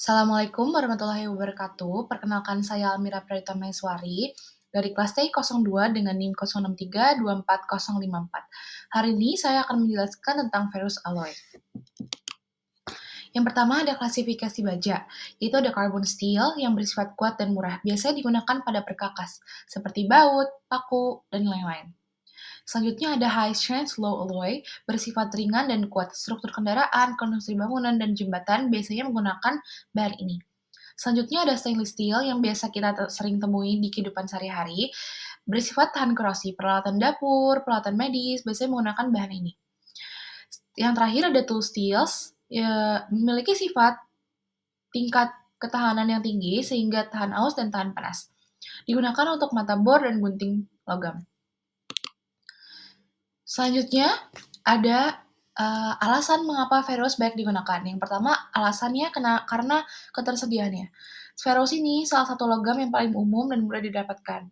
Assalamualaikum warahmatullahi wabarakatuh. Perkenalkan saya Almira Pradita Maheswari dari kelas T02 dengan NIM 063240054. Hari ini saya akan menjelaskan tentang ferrous alloy. Yang pertama ada klasifikasi baja, yaitu ada carbon steel yang bersifat kuat dan murah, biasanya digunakan pada perkakas, seperti baut, paku, dan lain-lain. Selanjutnya ada high strength low alloy, bersifat ringan dan kuat. Struktur kendaraan, konstruksi bangunan, dan jembatan biasanya menggunakan bahan ini. Selanjutnya ada stainless steel yang biasa kita sering temui di kehidupan sehari-hari, bersifat tahan korosi. Peralatan dapur, peralatan medis biasanya menggunakan bahan ini. Yang terakhir ada tool steels, memiliki sifat tingkat ketahanan yang tinggi sehingga tahan aus dan tahan panas. Digunakan untuk mata bor dan gunting logam. Selanjutnya ada alasan mengapa ferrous banyak digunakan. Yang pertama, alasannya karena ketersediaannya. Ferrous ini salah satu logam yang paling umum dan mudah didapatkan.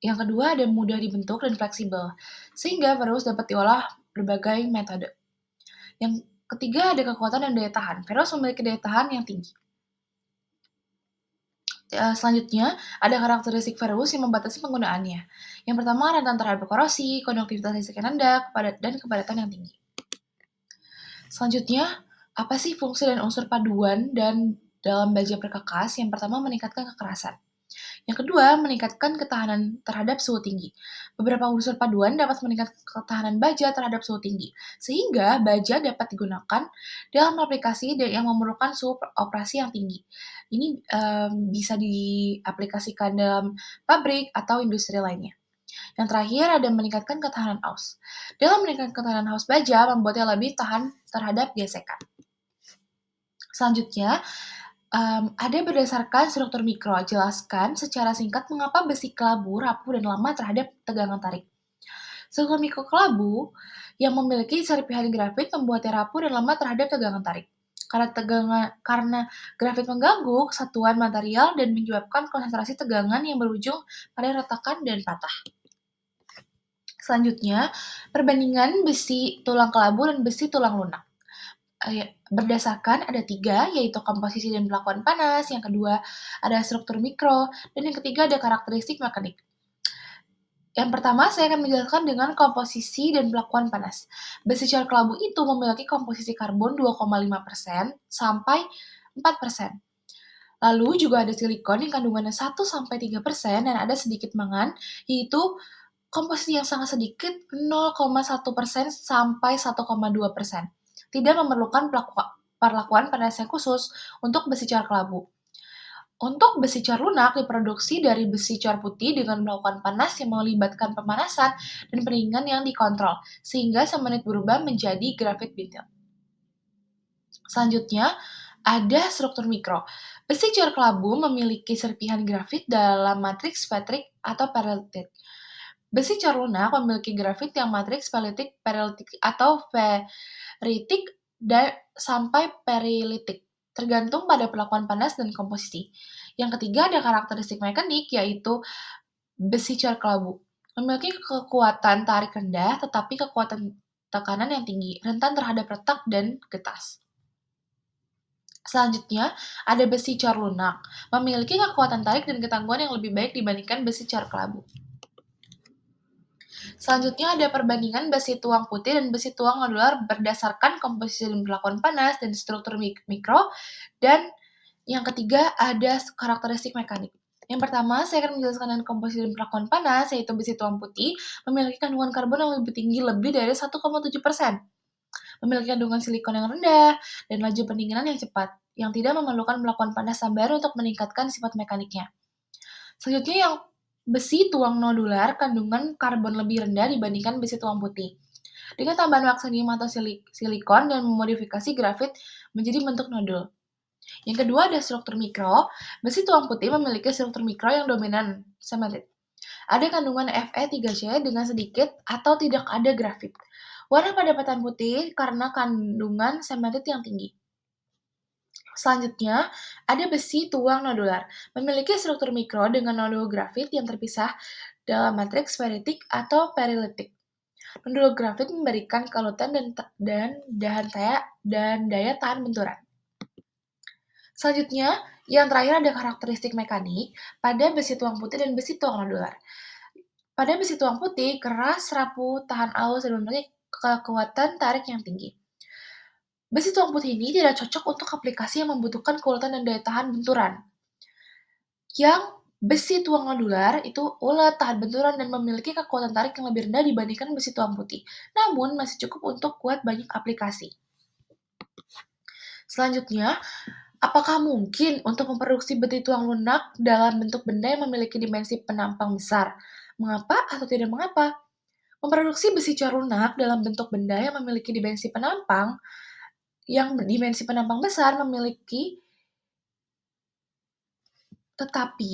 Yang kedua, ada mudah dibentuk dan fleksibel, sehingga ferrous dapat diolah berbagai metode. Yang ketiga, ada kekuatan dan daya tahan. Ferrous memiliki daya tahan yang tinggi. Selanjutnya, ada karakteristik ferrous yang membatasi penggunaannya. Yang pertama, rentan terhadap korosi, konduktivitas listrik yang rendah, dan kepadatan yang tinggi. Selanjutnya, apa sih fungsi dan unsur paduan dan dalam baja perkakas? Yang pertama, meningkatkan kekerasan. Yang kedua, meningkatkan ketahanan terhadap suhu tinggi. Beberapa unsur paduan dapat meningkatkan ketahanan baja terhadap suhu tinggi, sehingga baja dapat digunakan dalam aplikasi yang memerlukan suhu operasi yang tinggi. Ini bisa diaplikasikan dalam pabrik atau industri lainnya. Yang terakhir ada meningkatkan ketahanan aus. Dalam meningkatkan ketahanan aus baja, membuatnya lebih tahan terhadap gesekan. Selanjutnya, ada berdasarkan struktur mikro. Jelaskan secara singkat mengapa besi kelabu rapuh dan lama terhadap tegangan tarik. Struktur mikro kelabu yang memiliki serpihan grafit membuatnya rapuh dan lama terhadap tegangan tarik. Karena grafit mengganggu kesatuan material dan menyebabkan konsentrasi tegangan yang berujung pada retakan dan patah. Selanjutnya, perbandingan besi tulang kelabu dan besi tulang lunak. Berdasarkan ada 3, yaitu komposisi dan pelakuan panas, yang kedua ada struktur mikro, dan yang ketiga ada karakteristik mekanik. Yang pertama, saya akan menjelaskan dengan komposisi dan pelakuan panas. Besi car kelabu itu memiliki komposisi karbon 2,5% sampai 4%. Lalu juga ada silikon yang kandungannya 1-3% dan ada sedikit mangan, yaitu komposisi yang sangat sedikit 0,1% sampai 1,2%. Tidak memerlukan perlakuan panas yang khusus untuk besi car kelabu. Untuk besi car lunak diproduksi dari besi car putih dengan melakukan panas yang melibatkan pemanasan dan pendinginan yang dikontrol, sehingga semenit berubah menjadi grafit bintil. Selanjutnya, ada struktur mikro. Besi car kelabu memiliki serpihan grafit dalam matriks petrik atau perlitik. Besi car lunak memiliki grafit yang matriks perlitik atau ferritik sampai perilitik, tergantung pada perlakuan panas dan komposisi. Yang ketiga ada karakteristik mekanik, yaitu besi car kelabu. Memiliki kekuatan tarik rendah, tetapi kekuatan tekanan yang tinggi, rentan terhadap retak dan getas. Selanjutnya, ada besi car lunak. Memiliki kekuatan tarik dan ketangguhan yang lebih baik dibandingkan besi car kelabu. Selanjutnya ada perbandingan besi tuang putih dan besi tuang nodular berdasarkan komposisi dan perlakuan panas dan struktur mikro. Dan yang ketiga ada karakteristik mekanik. Yang pertama, saya akan menjelaskan dengan komposisi dan perlakuan panas, yaitu besi tuang putih memiliki kandungan karbon yang lebih tinggi lebih dari 1,7%. Memiliki kandungan silikon yang rendah dan laju pendinginan yang cepat, yang tidak memerlukan melakukan panas sabar untuk meningkatkan sifat mekaniknya. Selanjutnya yang besi tuang nodular kandungan karbon lebih rendah dibandingkan besi tuang putih. Dengan tambahan waksanium atau silikon dan memodifikasi grafit menjadi bentuk nodul. Yang kedua ada struktur mikro. Besi tuang putih memiliki struktur mikro yang dominan, semetit. Ada kandungan Fe3C dengan sedikit atau tidak ada grafit. Warna pada patahan putih karena kandungan semetit yang tinggi. Selanjutnya, ada besi tuang nodular. Memiliki struktur mikro dengan nodul grafit yang terpisah dalam matriks ferritik atau perilitik. Nodul grafit memberikan kelutan dan daya tahan benturan. Selanjutnya, yang terakhir ada karakteristik mekanik pada besi tuang putih dan besi tuang nodular. Pada besi tuang putih, keras, rapuh, tahan aus, dan memiliki kekuatan tarik yang tinggi. Besi tuang putih ini tidak cocok untuk aplikasi yang membutuhkan kekuatan dan daya tahan benturan. Yang besi tuang nodular itu ulet, tahan benturan, dan memiliki kekuatan tarik yang lebih rendah dibandingkan besi tuang putih. Namun, masih cukup untuk kuat banyak aplikasi. Selanjutnya, apakah mungkin untuk memproduksi besi tuang lunak dalam bentuk benda yang memiliki dimensi penampang besar? Mengapa atau tidak mengapa? Memproduksi besi cuar lunak dalam bentuk benda yang memiliki dimensi penampang besar tetapi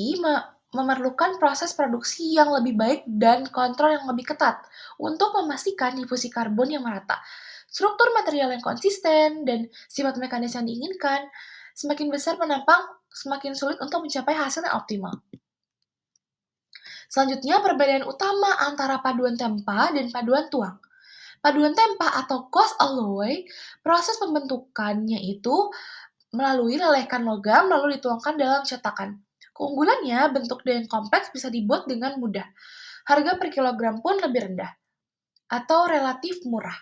memerlukan proses produksi yang lebih baik dan kontrol yang lebih ketat untuk memastikan difusi karbon yang merata, struktur material yang konsisten, dan sifat mekanis yang diinginkan. Semakin besar penampang, semakin sulit untuk mencapai hasil yang optimal. Selanjutnya, perbedaan utama antara paduan tempa dan paduan tuang. Paduan tempa atau cast alloy, proses pembentukannya itu melalui lelehan logam lalu dituangkan dalam cetakan. Keunggulannya, bentuk dan kompleks bisa dibuat dengan mudah. Harga per kilogram pun lebih rendah atau relatif murah.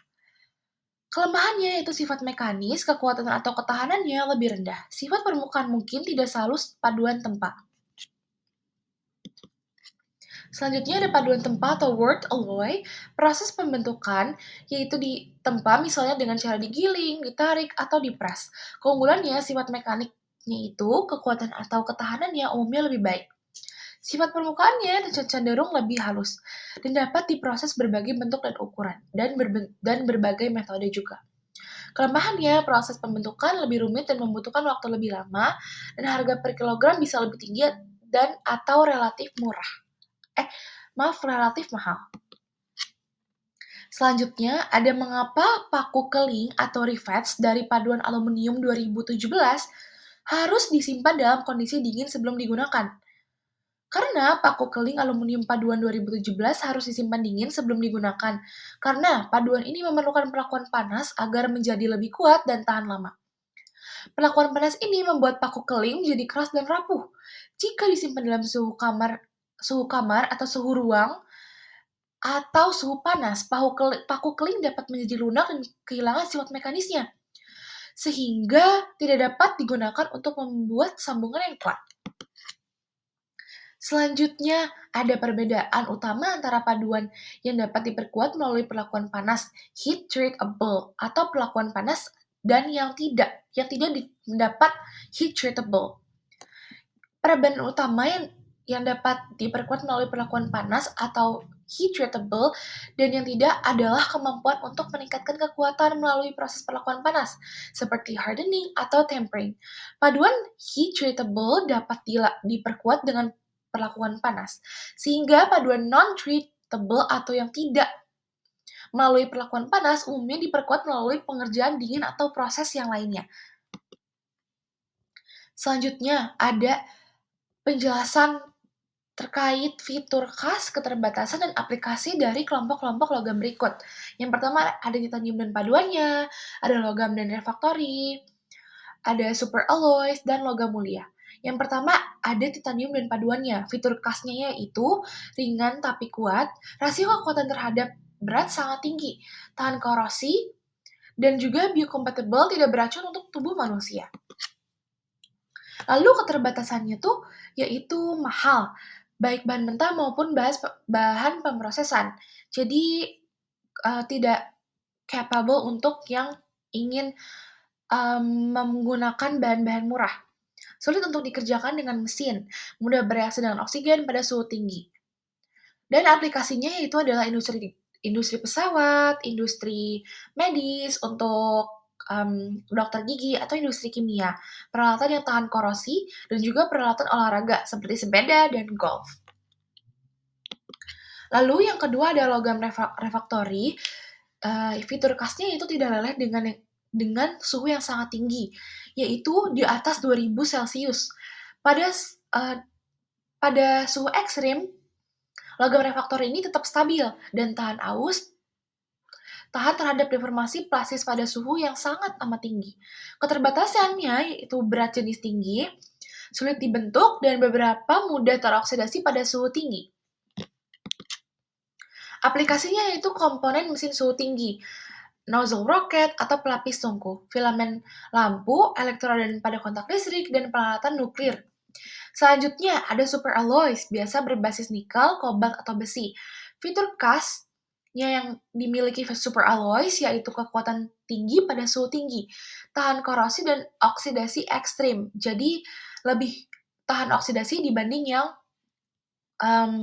Kelemahannya yaitu sifat mekanis, kekuatan atau ketahanannya lebih rendah. Sifat permukaan mungkin tidak selalu paduan tempa. Selanjutnya ada paduan tempa atau worked alloy. Proses pembentukan yaitu ditempa misalnya dengan cara digiling, ditarik, atau dipres. Keunggulannya sifat mekaniknya itu kekuatan atau ketahanannya umumnya lebih baik. Sifat permukaannya cenderung lebih halus dan dapat diproses berbagai bentuk dan ukuran dan berbagai metode juga. Kelemahannya, proses pembentukan lebih rumit dan membutuhkan waktu lebih lama dan harga per kilogram bisa lebih tinggi dan atau relatif relatif mahal. Selanjutnya, ada mengapa paku keling atau rivets dari paduan aluminium 2017 harus disimpan dalam kondisi dingin sebelum digunakan. Karena paku keling aluminium paduan 2017 harus disimpan dingin sebelum digunakan, karena paduan ini memerlukan perlakuan panas agar menjadi lebih kuat dan tahan lama. Perlakuan panas ini membuat paku keling menjadi keras dan rapuh. Jika disimpan dalam suhu kamar atau suhu ruang, atau suhu panas, paku keling dapat menjadi lunak dan kehilangan sifat mekanisnya, sehingga tidak dapat digunakan untuk membuat sambungan yang kuat. Selanjutnya, ada perbedaan utama antara paduan yang dapat diperkuat melalui perlakuan panas heat treatable atau perlakuan panas dan yang tidak dapat heat treatable. Perbedaan utama yang dapat diperkuat melalui perlakuan panas atau heat treatable dan yang tidak adalah kemampuan untuk meningkatkan kekuatan melalui proses perlakuan panas, seperti hardening atau tempering. Paduan heat treatable dapat diperkuat dengan perlakuan panas, sehingga paduan non-treatable atau yang tidak melalui perlakuan panas umumnya diperkuat melalui pengerjaan dingin atau proses yang lainnya. Selanjutnya, ada penjelasan terkait fitur khas, keterbatasan, dan aplikasi dari kelompok-kelompok logam berikut. Yang pertama ada titanium dan paduannya, ada logam dan refraktori, ada super alloys, dan logam mulia. Yang pertama ada titanium dan paduannya. Fitur khasnya yaitu ringan tapi kuat, rasio kekuatan terhadap berat sangat tinggi, tahan korosi, dan juga biocompatible, tidak beracun untuk tubuh manusia. Lalu keterbatasannya tuh yaitu mahal, baik bahan mentah maupun bahan pemrosesan. Jadi tidak capable untuk yang ingin menggunakan bahan-bahan murah. Sulit untuk dikerjakan dengan mesin, mudah bereaksi dengan oksigen pada suhu tinggi. Dan aplikasinya yaitu adalah industri pesawat, industri medis untuk dokter gigi, atau industri kimia, peralatan yang tahan korosi, dan juga peralatan olahraga seperti sepeda dan golf. Lalu yang kedua ada logam refraktori. Fitur khasnya itu tidak leleh dengan suhu yang sangat tinggi, yaitu di atas 2000 Celcius. Pada suhu ekstrim, logam refraktori ini tetap stabil dan tahan aus, tahan terhadap deformasi plastis pada suhu yang sangat amat tinggi. Keterbatasannya yaitu berat jenis tinggi, sulit dibentuk, dan beberapa mudah teroksidasi pada suhu tinggi. Aplikasinya yaitu komponen mesin suhu tinggi, nozzle roket atau pelapis tungku, filamen lampu, elektroda pada kontak listrik, dan peralatan nuklir. Selanjutnya ada superalloys, biasa berbasis nikel, kobalt, atau besi. Fitur khasnya yang dimiliki superalloys yaitu kekuatan tinggi pada suhu tinggi, tahan korosi dan oksidasi ekstrim. Jadi lebih tahan oksidasi dibanding yang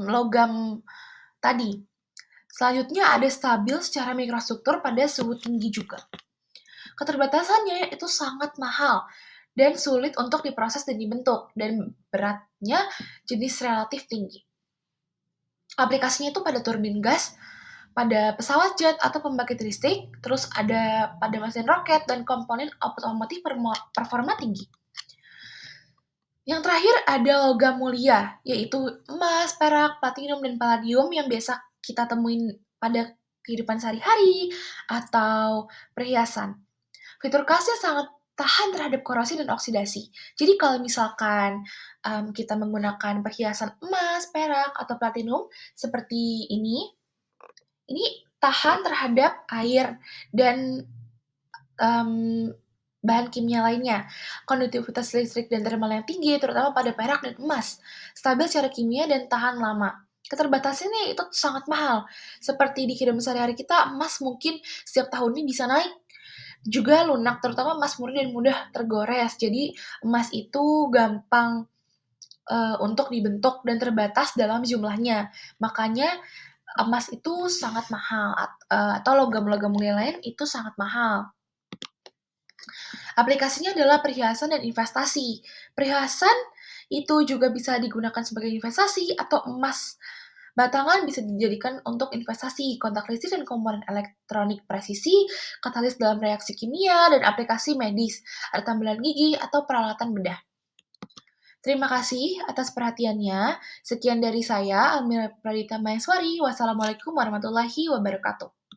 logam tadi. Selanjutnya ada stabil secara mikrostruktur pada suhu tinggi juga. Keterbatasannya itu sangat mahal dan sulit untuk diproses dan dibentuk, dan beratnya jenis relatif tinggi. Aplikasinya itu pada turbin gas, pada pesawat jet atau pembangkit listrik, terus ada pada mesin roket dan komponen otomotif performa tinggi. Yang terakhir ada logam mulia, yaitu emas, perak, platinum, dan palladium yang biasa kita temuin pada kehidupan sehari-hari atau perhiasan. Fitur khasnya sangat tahan terhadap korosi dan oksidasi. Jadi kalau misalkan kita menggunakan perhiasan emas, perak, atau platinum seperti ini tahan terhadap air dan bahan kimia lainnya. Konduktivitas listrik dan thermal yang tinggi, terutama pada perak dan emas. Stabil secara kimia dan tahan lama. Keterbatasannya itu sangat mahal. Seperti di kehidupan sehari-hari kita, emas mungkin setiap tahunnya bisa naik. Juga lunak, terutama emas murni dan mudah tergores. Jadi emas itu gampang untuk dibentuk dan terbatas dalam jumlahnya. Makanya emas itu sangat mahal, atau logam-logam mulia lain itu sangat mahal. Aplikasinya adalah perhiasan dan investasi. Perhiasan itu juga bisa digunakan sebagai investasi, atau emas batangan bisa dijadikan untuk investasi, kontak listrik dan komponen elektronik presisi, katalis dalam reaksi kimia, dan aplikasi medis, ada tambalan gigi atau peralatan bedah. Terima kasih atas perhatiannya. Sekian dari saya, Almira Pradita Maheswari. Wassalamualaikum warahmatullahi wabarakatuh.